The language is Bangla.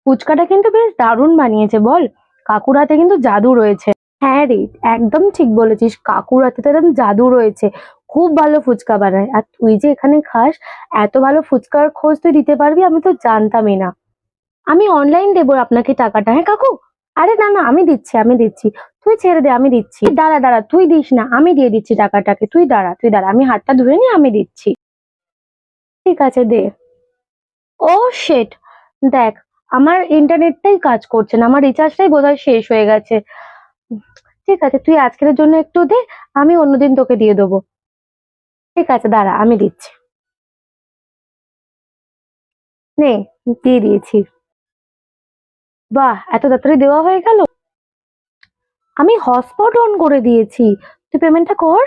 ফুচকাটা কিন্তু বেশ দারুণ বানিয়েছে বল। কাকুর হাতে কিন্তু জাদু রয়েছে। হ্যাঁ রে, একদম ঠিক বলেছিস, কাকুর হাতে তো একদম জাদু রয়েছে। খুব ভালো ফুচকা বানায়। আর তুই যে এখানে খাস, এত ভালো ফুচকার খোঁজ তুই দিতে পারবি আমি তো জানতামই না। আমি অনলাইন দেবো আপনাকে টাকাটা, হ্যাঁ কাকু। আরে না না, আমি দিচ্ছি। তুই ছেড়ে দে, আমি দিচ্ছি। দাঁড়া দাঁড়া, তুই দিস না, আমি দিয়ে দিচ্ছি টাকাটাকে। তুই দাঁড়া, আমি হাতটা ধুয়ে নিয়ে আমি দিচ্ছি। ঠিক আছে, দে। ও শেট, দেখ, আমার ইন্টারনেটটাই কাজ করছে না, আমার রিচার্জটাই বোধহয় শেষ হয়ে গেছে। ঠিক আছে, তুই আজকের জন্য একটু দে, আমি অন্যদিন তোকে দিয়ে দেবো। ঠিক আছে, দাঁড়া, আমি দিচ্ছি। নে, দিয়ে দিয়েছি। বাহ, এত তাড়াতাড়ি দেওয়া হয়ে গেল। আমি হটস্পট অন করে দিয়েছি, তুই পেমেন্টটা কর।